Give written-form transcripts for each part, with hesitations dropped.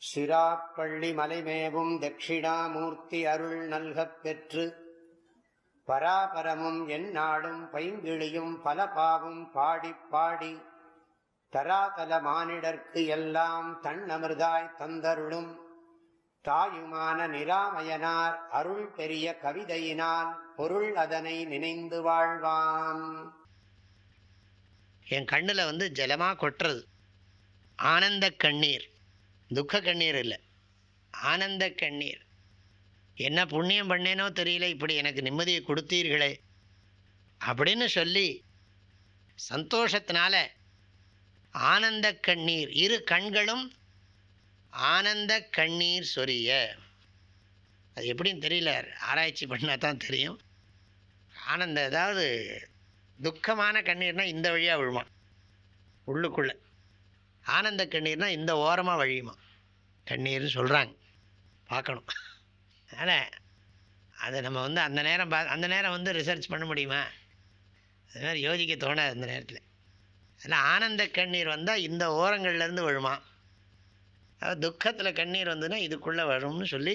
சிராப்பள்ளி மலைமேவும் தட்சிணாமூர்த்தி அருள் நல்கப் பெற்று பராபரமும் எந்நாடும் பைங்கிழியும் பல பாவும் பாடிப் பாடி தராதல மானிடர்க்கு எல்லாம் தன்னமிர்தாய் தந்தருளும் தாயுமான நிராமயனார் அருள் பெரிய கவிதையினால் பொருள் அதனை நினைந்து வாழ்வான். என் கண்ணில் ஜலமாக கொட்டுறது ஆனந்த கண்ணீர், துக்க கண்ணீர் இல்லை, ஆனந்த கண்ணீர். என்ன புண்ணியம் பண்ணேனோ தெரியல, இப்படி எனக்கு நிம்மதியை கொடுத்தீர்களே அப்படின்னு சொல்லி சந்தோஷத்தினால ஆனந்த கண்ணீர், இரு கண்களும் ஆனந்த கண்ணீர் சொரிய. அது எப்படின்னு தெரியல, ஆராய்ச்சி பண்ணால் தான் தெரியும். ஆனந்த, அதாவது துக்கமான கண்ணீர்னா இந்த வழியாக விழுமா உள்ளுக்குள்ளே, ஆனந்த கண்ணீர்னா இந்த ஓரமாக வழியுமா கண்ணீர்னு சொல்கிறாங்க. பார்க்கணும். அதனால் அதை நம்ம அந்த நேரம் ரிசர்ச் பண்ண முடியுமா? அது மாதிரி யோசிக்க தோணாது அந்த நேரத்தில். அதில் ஆனந்த கண்ணீர் வந்தால் இந்த ஓரங்கள்லேருந்து விழுமா, அதாவது துக்கத்தில் கண்ணீர் வந்துன்னா இதுக்குள்ளே வரும்னு சொல்லி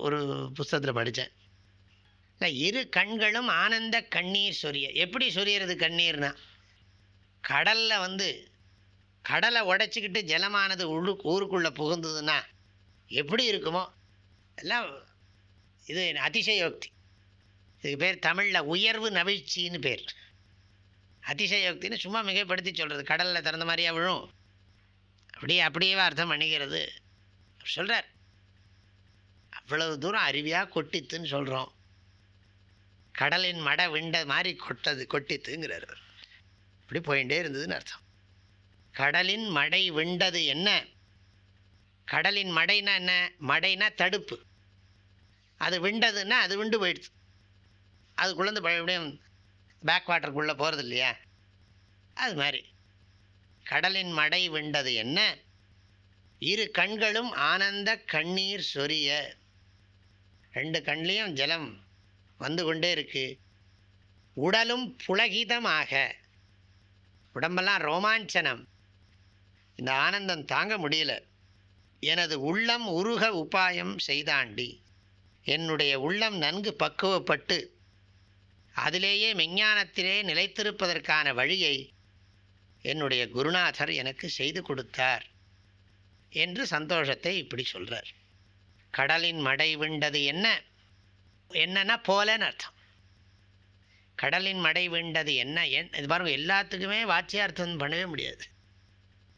ஒரு புஸ்தகத்தில் படித்தேன். இல்லை, இரு கண்களும் ஆனந்த கண்ணீர் சொரிய. எப்படி சொரியறது கண்ணீர்னா, கடலில் கடலை உடைச்சிக்கிட்டு ஜலமானது ஊருக்குள்ளே புகுந்ததுன்னா எப்படி இருக்குமோ எல்லாம். இது அதிசயோக்தி. இதுக்கு பேர் தமிழில் உயர்வு நவிழ்ச்சின்னு பேர். அதிசயோக்தின்னு சும்மா மிகைப்படுத்தி சொல்கிறது. கடலில் திறந்த மாதிரியா விழும், அப்படியே அர்த்தம் பண்ணிக்கிறது சொல்கிறார். அவ்வளவு தூரம் அருவியாக கொட்டித்துன்னு சொல்கிறோம். கடலின் மடை விண்ட மாதிரி கொட்டித்துங்கிறார். இப்படி போயிட்டே இருந்ததுன்னு அர்த்தம். கடலின் மடை விண்டது என்ன? கடலின் மடைனா என்ன? மடைனா தடுப்பு. அது விண்டதுன்னா அது விண்டு போயிடுச்சு. அதுக்குள்ளேருந்து பழையபடியும் பேக் வாட்டருக்குள்ளே போகிறது இல்லையா, அது மாதிரி. கடலின் மடை விண்டது என்ன? இரு கண்களும் ஆனந்த கண்ணீர் சொரிய. ரெண்டு கண்லேயும் ஜலம் வந்து கொண்டே இருக்கு. உடலும் புலகிதமாக, உடம்பெல்லாம் ரோமாஞ்சனம், இந்த ஆனந்தம் தாங்க முடியல. எனது உள்ளம் உருக உபாயம் செய்தாண்டி, என்னுடைய உள்ளம் நன்கு பக்குவப்பட்டு அதிலேயே மெஞ்ஞானத்திலே நிலைத்திருப்பதற்கான வழியை என்னுடைய குருநாதர் எனக்கு செய்து கொடுத்தார் என்று சந்தோஷத்தை இப்படி சொல்கிறார். கடலின் மடை விண்டது என்னன்னா போலன்னு அர்த்தம். கடலின் மடை விண்டது என்ன? இது பாருங்க, எல்லாத்துக்குமே வாச்சியார்த்தம் பண்ணவே முடியாது,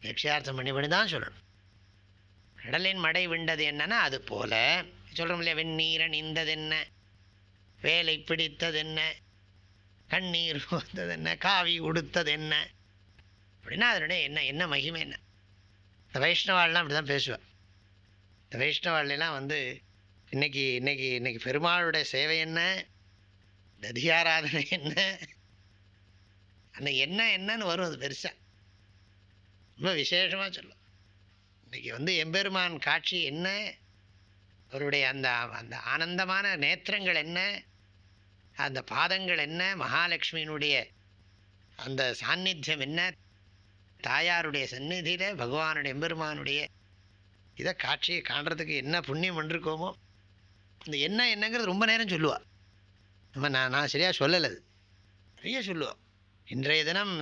லட்சியார்த்தம் பண்ணி தான் சொல்லணும். கடலின் மடை விண்டது என்னன்னா அது போல சொல்கிறோம் இல்லையா. வெந்நீரன் இந்தது என்ன, வேலை பிடித்தது என்ன, கண்ணீர் வந்தது என்ன, காவி உடுத்தது என்ன அப்படின்னா அதனுடைய என்ன மகிமை என்ன. இந்த வைஷ்ணவாள்லாம் அப்படி தான் பேசுவாள். இந்த வைஷ்ணவாள்லாம் இன்னைக்கு பெருமாளுடைய சேவை என்ன, ததியாராதனை என்ன, அந்த என்னன்னு வரும். அது பெருசாக ரொம்ப விசேஷமாக சொல்லும். இன்றைக்கி எம்பெருமான் காட்சி என்ன, அவருடைய அந்த ஆனந்தமான நேத்திரங்கள் என்ன, அந்த பாதங்கள் என்ன, மகாலட்சுமியினுடைய அந்த சாநித்தியம் என்ன, தாயாருடைய சந்நிதியில் பகவானுடைய எம்பெருமானுடைய இதை காட்சியை காண்றதுக்கு என்ன புண்ணியம் பண்ணிருக்கோமோ. இந்த என்னங்கிறது ரொம்ப நேரம் சொல்லுவாள். நான் சரியாக சொல்லலை, அது நிறைய சொல்லுவோம். இன்றைய தினம்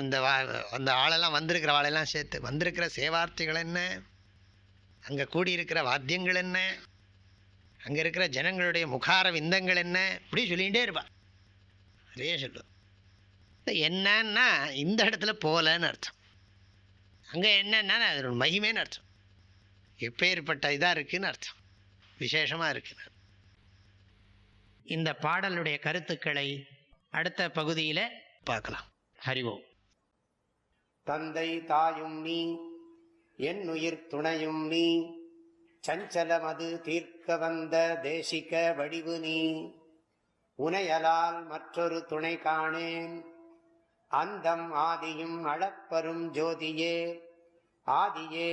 அந்த ஆளெல்லாம் வந்திருக்கிற ஆளெல்லாம் சேர்த்து வந்திருக்கிற சேவார்த்திகள் என்ன, அங்கே கூடியிருக்கிற வாத்தியங்கள் என்ன, அங்கே இருக்கிற ஜனங்களுடைய முகார விந்தங்கள் என்ன, இப்படி சொல்லிகிட்டே இருப்பாள். நிறைய சொல்லுவோம். என்னன்னா இந்த இடத்துல போலன்னு அர்த்தம். அங்கே என்னன்னா அது மகிமைன்னு அர்த்தம். எப்பேற்பட்ட இதாக இருக்குன்னு அர்த்தம், விசேஷமாக இருக்குன்னு. இந்த பாடலுடைய கருத்துக்களை அடுத்த பகுதியில் பார்க்கலாம். ஹரி ஓம். தந்தை தாயும் நீ, என் உயிர் துணையும் நீ, சஞ்சலமது தீர்க்க வந்த தேசிக வடிவு நீ, உனையலால் மற்றொரு துணை காணேன், அந்தம் ஆதியும் அளப்பரும் ஜோதியே, ஆதியே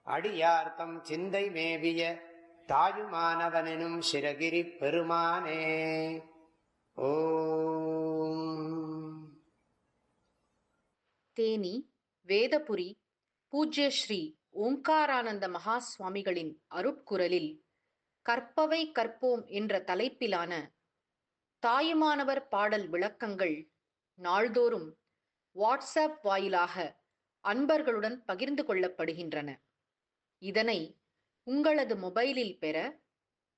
அடியார்த்தம் சிந்தை மேவிய தாயுமானவனும் சிரகிரி பெருமானே. ஓம். தேனி வேதபுரி பூஜ்ய ஸ்ரீ ஓங்காரானந்த மகா சுவாமிகளின் அருட்குரலில் கற்பவை கற்போம் என்ற தலைப்பிலான தாயுமானவர் பாடல் விளக்கங்கள் நாள்தோறும் வாட்ஸ்அப் வாயிலாக அன்பர்களுடன் பகிர்ந்து கொள்ளப்படுகின்றன. இதனை உங்களது மொபைலில் பெற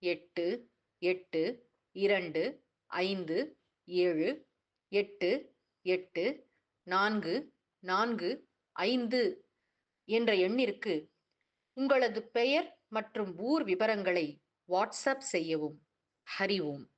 8825 என்ற எண்ணிற்கு உங்களது பெயர் மற்றும் ஊர் விவரங்களை வாட்ஸ்அப் செய்யவும். ஹரி ஓம்.